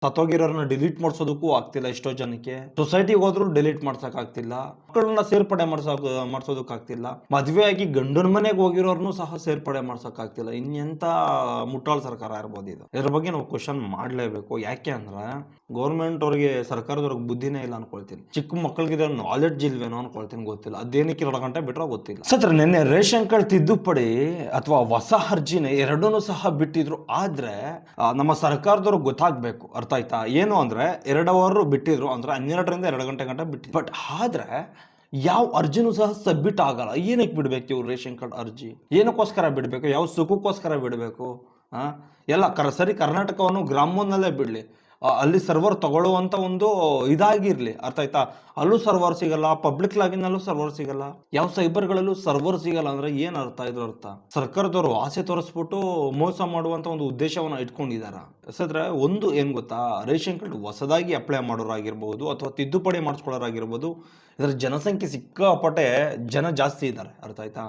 ಸತ್ತೋಗಿರೋರನ್ನ delete ಮಾಡ್ಸೋದಕ್ಕೂ ಆಗ್ತಿಲ್ಲ ಎಷ್ಟೋ ಜನಕ್ಕೆ. ಸೊಸೈಟಿಗೆ ಹೋದ್ರು ಡಿಲೀಟ್ ಮಾಡ್ಸಕ್ ಆಗ್ತಿಲ್ಲ, ಮಕ್ಕಳನ್ನ ಸೇರ್ಪಡೆ ಮಾಡ್ಸೋದಕ್ ಆಗ್ತಿಲ್ಲ, ಮದ್ವೆ ಆಗಿ ಗಂಡನ ಮನೆಗೆ ಹೋಗಿರೋರ್ನು ಸಹ ಸೇರ್ಪಡೆ ಮಾಡ್ಸಕ್ ಆಗ್ತಿಲ್ಲ. ಇನ್ನೆಂತ ಮುಟ್ಟಾಳ್ ಸರ್ಕಾರ ಇರ್ಬೋದು ಇದು. ಇದ್ರ ಬಗ್ಗೆ ನಾವು ಕ್ವಶನ್ ಮಾಡ್ಲೇಬೇಕು. ಯಾಕೆ ಅಂದ್ರೆ ಗೌರ್ಮೆಂಟ್ ಅವ್ರಿಗೆ, ಸರ್ಕಾರದವ್ರಿಗೆ ಬುದ್ಧಿನೇ ಇಲ್ಲ ಅನ್ಕೊಳ್ತೀನಿ. ಚಿಕ್ಕ ಮಕ್ಕಳಿಗೆ ನಾಲೆಡ್ಜ್ ಇಲ್ವೇನೋ ಅನ್ಕೊಳ್ತೀನಿ, ಗೊತ್ತಿಲ್ಲ. ಅದೇನಕ್ಕೆ 2 ಗಂಟೆ ಬಿಟ್ರೆ ಗೊತ್ತಿಲ್ಲ. ಸತ್ರ ನಿನ್ನೆ ರೇಷನ್ ಕಾರ್ಡ್ ತಿದ್ದುಪಡಿ ಅಥವಾ ಹೊಸ ಅರ್ಜಿನ ಎರಡನ್ನೂ ಸಹ ಬಿಟ್ಟಿದ್ರು. ಆದ್ರೆ ನಮ್ಮ ಸರ್ಕಾರದವ್ರಿಗೆ ಗೊತ್ತಾಗ್ಬೇಕು, ಅರ್ಥ ಆಯ್ತಾ? ಏನು ಅಂದ್ರೆ 2 ಅವರ್ ಬಿಟ್ಟಿದ್ರು ಅಂದ್ರೆ 12ರಿಂದ 2 ಗಂಟೆ ಬಿಟ್ಟಿದ್ರು. ಬಟ್ ಆದ್ರೆ ಯಾವ ಅರ್ಜಿನೂ ಸಹ ಸಬ್ಮಿಟ್ ಆಗಲ್ಲ. ಏನಕ್ಕೆ ಬಿಡ್ಬೇಕು ಇವ್ರು ರೇಷನ್ ಕಾರ್ಡ್ ಅರ್ಜಿ? ಏನಕ್ಕೋಸ್ಕರ ಬಿಡ್ಬೇಕು? ಯಾವ ಸುಖಕ್ಕೋಸ್ಕರ ಬಿಡಬೇಕು? ಎಲ್ಲ ಸರಿ, ಕರ್ನಾಟಕವನ್ನು ಗ್ರಾಮವನ್ನಲ್ಲೇ ಬಿಡ್ಲಿ, ಅಲ್ಲಿ ಸರ್ವರ್ ತಗೊಳ್ಳುವಂತ ಒಂದು ಇದಾಗಿರ್ಲಿ, ಅರ್ಥ ಆಯ್ತಾ? ಅಲ್ಲೂ ಸರ್ವರ್ ಸಿಗಲ್ಲ, ಪಬ್ಲಿಕ್ ಲಾಗಿನಲ್ಲೂ ಸರ್ವರ್ ಸಿಗಲ್ಲ, ಯಾವ ಸೈಬರ್ಗಳಲ್ಲೂ ಸರ್ವರ್ ಸಿಗಲ್ಲ ಅಂದ್ರೆ ಏನ್ ಅರ್ಥ? ಇದ್ರ ಅರ್ಥ ಸರ್ಕಾರದವರು ಆಸೆ ತೋರಿಸ್ಬಿಟ್ಟು ಮೋಸ ಮಾಡುವಂತ ಒಂದು ಉದ್ದೇಶವನ್ನ ಇಟ್ಕೊಂಡಿದಾರ. ಯಾಕಂದ್ರೆ ಒಂದು ಏನ್ ಗೊತ್ತಾ, ರೇಷನ್ ಕಾರ್ಡ್ ಹೊಸದಾಗಿ ಅಪ್ಲೈ ಮಾಡೋರಾಗಿರ್ಬೋದು ಅಥವಾ ತಿದ್ದುಪಡಿ ಮಾಡಿಸ್ಕೊಳ್ಳೋರಾಗಿರ್ಬೋದು, ಇದರ ಜನಸಂಖ್ಯೆ ಸಿಕ್ಕಾಪಟ್ಟೆ ಜನ ಜಾಸ್ತಿ ಇದ್ದಾರೆ, ಅರ್ಥ ಆಯ್ತಾ?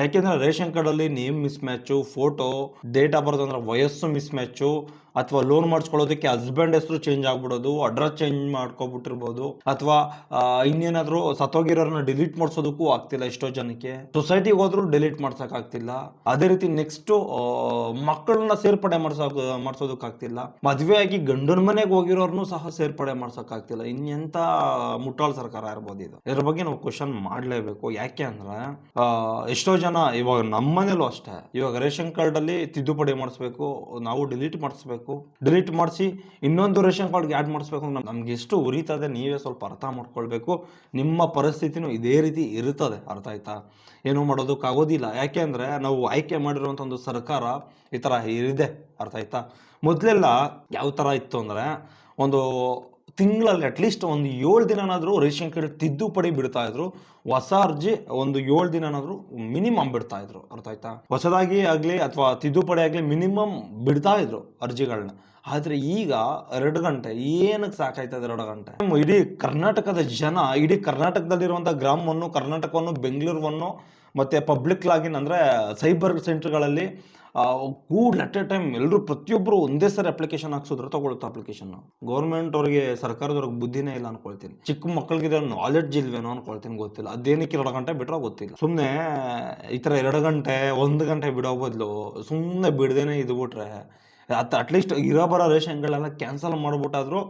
ಯಾಕೆಂದ್ರೆ ರೇಷನ್ ಕಾರ್ಡಲ್ಲಿ name miss match, photo, date of birth ಅಂದ್ರೆ ವಯಸ್ಸು ಮಿಸ್ ಮ್ಯಾಚು, ಅಥವಾ ಲೋನ್ ಮಾಡಿಸ್ಕೊಳ್ಳೋದಕ್ಕೆ ಹಸ್ಬೆಂಡ್ ಹೆಸರು ಚೇಂಜ್ ಆಗ್ಬಿಡೋದು, ಅಡ್ರೆಸ್ ಚೇಂಜ್ ಮಾಡ್ಕೊಬಿಟ್ಟಿರ್ಬೋದು, ಅಥವಾ ಇನ್ನೇನಾದ್ರೂ ಸತ್ತೋಗಿರೋರನ್ನ ಡಿಲೀಟ್ ಮಾಡಿಸೋದಕ್ಕೂ ಆಗ್ತಿಲ್ಲ ಎಷ್ಟೋ ಜನಕ್ಕೆ. ಸೊಸೈಟಿಗೆ ಹೋದ್ರು ಡಿಲೀಟ್ ಮಾಡ್ಸಕ್ ಆಗ್ತಿಲ್ಲ. ಅದೇ ರೀತಿ ನೆಕ್ಸ್ಟ್ ಮಕ್ಕಳನ್ನ ಸೇರ್ಪಡೆ ಮಾಡ್ಸೋದಕ್ ಆಗ್ತಿಲ್ಲ, ಮದ್ವೆ ಆಗಿ ಗಂಡನ ಮನೆಗೆ ಹೋಗಿರೋರ್ನು ಸಹ ಸೇರ್ಪಡೆ ಮಾಡ್ಸಕ್ ಆಗ್ತಿಲ್ಲ. ಇನ್ನೆಂತ ಮುಟ್ಟಾಳ್ ಸರ್ಕಾರ ಇರ್ಬೋದು ಇದು. ಇದ್ರ ಬಗ್ಗೆ ನಾವು ಕ್ವಶನ್ ಮಾಡ್ಲೇಬೇಕು. ಯಾಕೆ ಅಂದ್ರೆ ಎಷ್ಟೋ ಜನ ಇವಾಗ ನಮ್ಮನೇಲೂ ಅಷ್ಟೇ, ಇವಾಗ ರೇಷನ್ ಕಾರ್ಡ್ ಅಲ್ಲಿ ತಿದ್ದುಪಡಿ ಮಾಡಿಸ್ಬೇಕು, ನಾವು ಡಿಲೀಟ್ ಮಾಡಿಸಿ ಇನ್ನೊಂದು ರೇಷನ್ ಕಾರ್ಡ್ಗೆ ಆ್ಯಡ್ ಮಾಡಿಸ್ಬೇಕು. ನಮ್ಗೆ ಎಷ್ಟು ಉರಿತದೆ ನೀವೇ ಸ್ವಲ್ಪ ಅರ್ಥ ಮಾಡ್ಕೊಳ್ಬೇಕು. ನಿಮ್ಮ ಪರಿಸ್ಥಿತಿನೂ ಇದೇ ರೀತಿ ಇರುತ್ತದೆ, ಅರ್ಥ ಆಯ್ತಾ? ಏನು ಮಾಡೋದಕ್ಕಾಗೋದಿಲ್ಲ. ಯಾಕೆ ಅಂದ್ರೆ ನಾವು ಆಯ್ಕೆ ಮಾಡಿರುವಂಥ ಒಂದು ಸರ್ಕಾರ ಈ ಥರ ಇದೆ, ಅರ್ಥ ಆಯ್ತಾ? ಮೊದಲೆಲ್ಲ ಯಾವ ಥರ ಇತ್ತು ಅಂದ್ರೆ, ಒಂದು ತಿಂಗಳಲ್ಲಿ ಅಟ್ಲೀಸ್ಟ್ ಒಂದು 7 ದಿನನಾದರೂ ರೇಷನ್ ಕಾರ್ಡ್ ತಿದ್ದುಪಡಿ ಬಿಡ್ತಾ ಇದ್ರು. ಹೊಸ ಅರ್ಜಿ ಒಂದು 7 ದಿನನಾದರೂ ಮಿನಿಮಮ್ ಬಿಡ್ತಾ ಇದ್ರು, ಅರ್ಥ ಆಯ್ತಾ? ಹೊಸದಾಗಿ ಆಗಲಿ ಅಥವಾ ತಿದ್ದುಪಡಿ ಆಗಲಿ ಮಿನಿಮಮ್ ಬಿಡ್ತಾ ಇದ್ರು ಅರ್ಜಿಗಳನ್ನ. ಆದ್ರೆ ಈಗ 2 ಗಂಟೆ ಏನಕ್ಕೆ ಸಾಕಾಯ್ತದೆ? 2 ಗಂಟೆ ಇಡೀ ಕರ್ನಾಟಕದ ಜನ, ಇಡೀ ಕರ್ನಾಟಕದಲ್ಲಿರುವಂಥ ಗ್ರಾಮವನ್ನು, ಕರ್ನಾಟಕವನ್ನು, ಬೆಂಗಳೂರನ್ನು, ಮತ್ತೆ ಪಬ್ಲಿಕ್ ಲಾಗಿನ್ ಅಂದ್ರೆ ಸೈಬರ್ ಸೆಂಟರ್ಗಳಲ್ಲಿ ಕೂಡ್ ಅಟ್ ಎ ಟೈಮ್ ಎಲ್ಲರೂ ಪ್ರತಿಯೊಬ್ಬರು ಒಂದೇ ಸರಿ ಅಪ್ಲಿಕೇಶನ್ ಹಾಕ್ಸಿದ್ರು ತಗೊಳುತ್ತೆ ಅಪ್ಲಿಕೇಶನ್. ಗೌರ್ಮೆಂಟ್ ಅವ್ರಿಗೆ, ಸರ್ಕಾರದವ್ರಿಗೆ ಬುದ್ಧಿನೇ ಇಲ್ಲ ಅನ್ಕೊಳ್ತೀನಿ. ಚಿಕ್ಕ ಮಕ್ಕಳಿಗೆ ನಾಲೆಡ್ಜ್ ಇಲ್ವೇನೋ ಅನ್ಕೊಳ್ತೀನಿ, ಗೊತ್ತಿಲ್ಲ. ಅದೇನಕ್ಕೆ 2 ಗಂಟೆ ಬಿಟ್ರೆ ಗೊತ್ತಿಲ್ಲ. ಸುಮ್ಮನೆ ಈ ಥರ 2 ಗಂಟೆ 1 ಗಂಟೆ ಬಿಡೋ ಬದಲು ಸುಮ್ಮನೆ ಬಿಡ್ದೇನೆ ಇದ್ಬಿಟ್ರೆ, ಅಟ್ಲೀಸ್ಟ್ ಬರೋ ರೇಷನ್ಗಳೆಲ್ಲ ಕ್ಯಾನ್ಸಲ್ ಮಾಡ್ಬಿಟ್ಟಾದ್ರು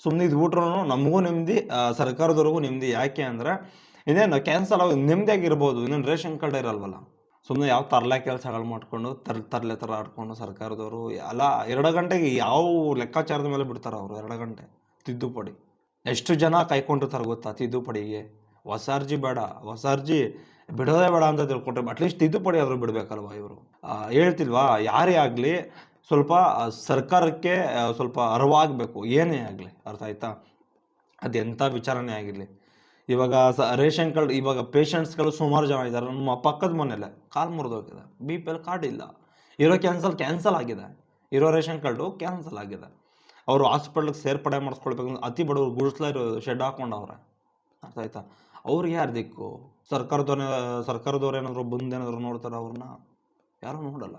ಸುಮ್ಮನೆ ಇದ್ಬಿಟ್ರು ನಮಗೂ ನೆಮ್ಮದಿ, ಸರ್ಕಾರದವ್ರಿಗೂ ನೆಮ್ಮದಿ. ಯಾಕೆ ಅಂದರೆ ಇನ್ನೇನು ಕ್ಯಾನ್ಸಲ್ ನೆಮ್ಮದಿಯಾಗಿರ್ಬೋದು, ಇನ್ನೇನು ರೇಷನ್ ಕಾರ್ಡ್ ಇರಲ್ವಲ್ಲ. ಸುಮ್ಮನೆ ಯಾವ ತರಲೆ ಕೆಲಸಗಳು ಮಾಡ್ಕೊಂಡು ತರಲೆ ಥರ ಆಡ್ಕೊಂಡು ಸರ್ಕಾರದವರು ಅಲ್ಲ. 2 ಗಂಟೆಗೆ ಯಾವ ಲೆಕ್ಕಾಚಾರದ ಮೇಲೆ ಬಿಡ್ತಾರೆ ಅವರು? 2 ಗಂಟೆ ತಿದ್ದುಪಡಿ ಎಷ್ಟು ಜನ ಕಾಯ್ಕೊಂಡಿರ್ತಾರೆ ಗೊತ್ತಾ ತಿದ್ದುಪಡಿಗೆ? ಹೊಸ ಅರ್ಜಿ ಬೇಡ, ಹೊಸ ಅರ್ಜಿ ಬಿಡೋದೇ ಬೇಡ ಅಂತ ತಿಳ್ಕೊಂಡ್ರೆ ಅಟ್ಲೀಸ್ಟ್ ತಿದ್ದುಪಡಿ ಆದರೂ ಬಿಡಬೇಕಲ್ವ ಇವರು? ಹೇಳ್ತಿಲ್ವಾ? ಯಾರೇ ಆಗಲಿ ಸ್ವಲ್ಪ ಸರ್ಕಾರಕ್ಕೆ ಸ್ವಲ್ಪ ಅರಿವಾಗಬೇಕು, ಏನೇ ಆಗಲಿ, ಅರ್ಥ ಆಯ್ತಾ? ಅದೆಂಥ ವಿಚಾರನೇ ಆಗಿರಲಿ. ಇವಾಗ ರೇಷನ್ ಕಾರ್ಡ್, ಇವಾಗ ಪೇಷಂಟ್ಸ್ಗಳು ಸುಮಾರು ಜನ ಇದ್ದಾರೆ. ನಮ್ಮ ಪಕ್ಕದ ಮನೇಲೆ ಕಾಲು ಮುರಿದೋಗಿದೆ, BPL ಕಾರ್ಡ್ ಇಲ್ಲ, ಇರೋ ಕ್ಯಾನ್ಸಲ್ ಆಗಿದೆ, ಇರೋ ರೇಷನ್ ಕಾರ್ಡು ಕ್ಯಾನ್ಸಲ್ ಆಗಿದೆ. ಅವರು ಹಾಸ್ಪಿಟ್ಲಿಗೆ ಸೇರ್ಪಡೆ ಮಾಡಿಸ್ಕೊಳ್ಬೇಕು, ಅತಿ ಬಡವರು ಗುಡಿಸ್ಲಾ ಶೆಡ್ ಹಾಕೊಂಡವ್ರೆ, ಅರ್ಥ ಆಯ್ತಾ? ಅವ್ರಿಗೆ ಯಾರು ದಿಕ್ಕು? ಸರ್ಕಾರದವ್ರು ಏನಾದ್ರು ಬಂದೇನಾದ್ರು ನೋಡ್ತಾರೆ ಅವ್ರನ್ನ? ಯಾರು ನೋಡಲ್ಲ.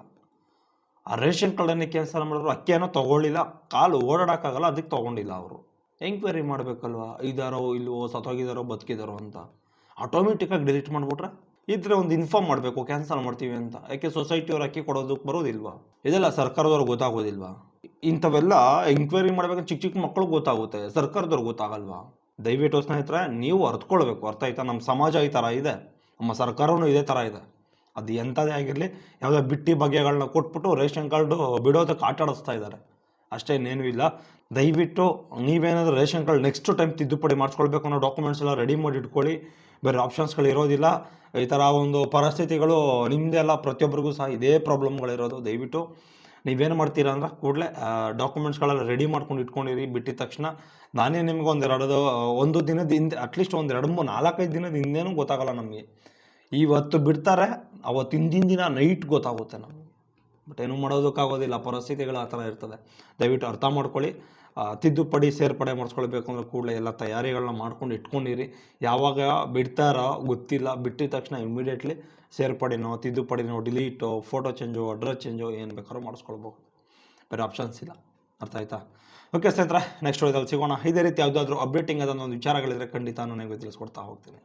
ಆ ರೇಷನ್ ಕಾರ್ಡನ್ನೇ ಕ್ಯಾನ್ಸಲ್ ಮಾಡಿದ್ರು. ಅಕ್ಕಿ ಏನೋ ತೊಗೊಳ್ಳಿಲ್ಲ, ಕಾಲು ಓಡಾಡೋಕ್ಕಾಗಲ್ಲ, ಅದಕ್ಕೆ ತೊಗೊಂಡಿಲ್ಲ ಅವರು. ಎಂಕ್ವೈರಿ ಮಾಡಬೇಕಲ್ವ, ಇದ್ದಾರೋ ಇಲ್ವೋ, ಸತ್ತೋಗಿದ್ದಾರೋ ಬದುಕಿದಾರೋ ಅಂತ. ಆಟೋಮೆಟಿಕ್ಕಾಗಿ ಡಿಲೀಟ್ ಮಾಡಿಬಿಟ್ರೆ ಇದ್ರೆ ಒಂದು ಇನ್ಫಾರ್ಮ್ ಮಾಡಬೇಕು, ಕ್ಯಾನ್ಸಲ್ ಮಾಡ್ತೀವಿ ಅಂತ. ಯಾಕೆ ಸೊಸೈಟಿಯವ್ರು ಅಕ್ಕಿ ಕೊಡೋದಕ್ಕೆ ಬರೋದಿಲ್ವಾ? ಇದೆಲ್ಲ ಸರ್ಕಾರದವ್ರಿಗೆ ಗೊತ್ತಾಗೋದಿಲ್ವಾ? ಇಂಥವೆಲ್ಲ ಎಂಕ್ವೈರಿ ಮಾಡ್ಬೇಕಂತ ಚಿಕ್ಕ ಮಕ್ಕಳಿಗೆ ಗೊತ್ತಾಗುತ್ತೆ, ಸರ್ಕಾರದವ್ರಿಗೆ ಗೊತ್ತಾಗಲ್ವಾ? ದಯವಿಟ್ಟು ಸ್ನೇಹಿತರೆ ನೀವು ಅರ್ಥಕೊಳ್ಬೇಕು, ಅರ್ಥ ಆಯ್ತಾ? ನಮ್ಮ ಸಮಾಜ ಈ ಥರ ಇದೆ, ನಮ್ಮ ಸರ್ಕಾರವೂ ಇದೇ ಥರ ಇದೆ. ಅದು ಎಂಥದೇ ಆಗಿರಲಿ, ಯಾವುದೋ ಬಿಟ್ಟಿ ಬಗೆಗಳನ್ನ ಕೊಟ್ಬಿಟ್ಟು ರೇಷನ್ ಕಾರ್ಡು ಬಿಡೋದಕ್ಕೆ ಆಟ ಆಡಿಸ್ತಾ ಇದ್ದಾರೆ, ಅಷ್ಟೇ, ಇನ್ನೇನು ಇಲ್ಲ. ದಯವಿಟ್ಟು ನೀವೇನಾದರೂ ರೇಷನ್ ಕಾರ್ಡ್ ನೆಕ್ಸ್ಟ್ ಟೈಮ್ ತಿದ್ದುಪಡಿ ಮಾಡಿಸ್ಕೊಳ್ಬೇಕು ಅನ್ನೋ ಡಾಕ್ಯುಮೆಂಟ್ಸ್ ಎಲ್ಲ ರೆಡಿ ಮಾಡಿ ಇಟ್ಕೊಳ್ಳಿ. ಬೇರೆ ಆಪ್ಷನ್ಸ್ಗಳು ಇರೋದಿಲ್ಲ. ಈ ಥರ ಒಂದು ಪರಿಸ್ಥಿತಿಗಳು ನಿಮ್ಮದೆಲ್ಲ ಪ್ರತಿಯೊಬ್ಬರಿಗೂ ಸಹ ಇದೇ ಪ್ರಾಬ್ಲಮ್ಗಳಿರೋದು. ದಯವಿಟ್ಟು ನೀವೇನು ಮಾಡ್ತೀರಾ ಅಂದ್ರೆ ಕೂಡಲೇ ಡಾಕ್ಯುಮೆಂಟ್ಸ್ಗಳೆಲ್ಲ ರೆಡಿ ಮಾಡ್ಕೊಂಡು ಇಟ್ಕೊಂಡಿರಿ. ಬಿಟ್ಟಿದ ತಕ್ಷಣ ನಾನೇ ನಿಮ್ಗೆ ಒಂದು ದಿನದ ಹಿಂದೆ, ಅಟ್ಲೀಸ್ಟ್ ಒಂದು 4-5 ದಿನದ ಹಿಂದೇನೂ ಗೊತ್ತಾಗಲ್ಲ ನಮಗೆ. ಇವತ್ತು ಬಿಡ್ತಾರೆ, ಅವತ್ತು ಹಿಂದಿನ ದಿನ ನೈಟ್ ಗೊತ್ತಾಗುತ್ತೆ ನಮಗೆ. ಬಟ್ ಏನೂ ಮಾಡೋದಕ್ಕಾಗೋದಿಲ್ಲ, ಪರಿಸ್ಥಿತಿಗಳು ಆ ಥರ ಇರ್ತದೆ. ದಯವಿಟ್ಟು ಅರ್ಥ ಮಾಡ್ಕೊಳ್ಳಿ. ತಿದ್ದುಪಡಿ ಸೇರ್ಪಡೆ ಮಾಡಿಸ್ಕೊಳ್ಬೇಕು ಅಂದರೆ ಕೂಡಲೇ ಎಲ್ಲ ತಯಾರಿಗಳನ್ನ ಮಾಡ್ಕೊಂಡು ಇಟ್ಕೊಂಡಿರಿ. ಯಾವಾಗ ಬಿಡ್ತಾರೋ ಗೊತ್ತಿಲ್ಲ, ಬಿಟ್ಟಿದ ತಕ್ಷಣ ಇಮಿಡಿಯೇಟ್ಲಿ ಸೇರ್ಪಡೆನೋ ತಿದ್ದುಪಡಿನೋ ಡಿಲೀಟೋ ಫೋಟೋ ಚೇಂಜು ಅಡ್ರೆಸ್ ಚೇಂಜು ಏನು ಬೇಕಾದ್ರೂ ಮಾಡಿಸ್ಕೊಳ್ಬೋದು. ಬೇರೆ ಆಪ್ಷನ್ಸ್ ಇಲ್ಲ, ಅರ್ಥ ಆಯ್ತಾ? ಓಕೆ ಸ್ನೇಹಿತರೆ, ನೆಕ್ಸ್ಟ್ ವಿಡಿಯೋದಲ್ಲಿ ಸಿಗೋಣ. ಇದೇ ರೀತಿ ಯಾವುದಾದ್ರೂ ಅಪ್ಡೇಟಿಂಗ್ ಅದೊಂದು ವಿಚಾರಗಳಿದ್ರೆ ಖಂಡಿತ ನನಗೆ ತಿಳಿಸ್ಕೊಡ್ತಾ ಹೋಗ್ತೀನಿ.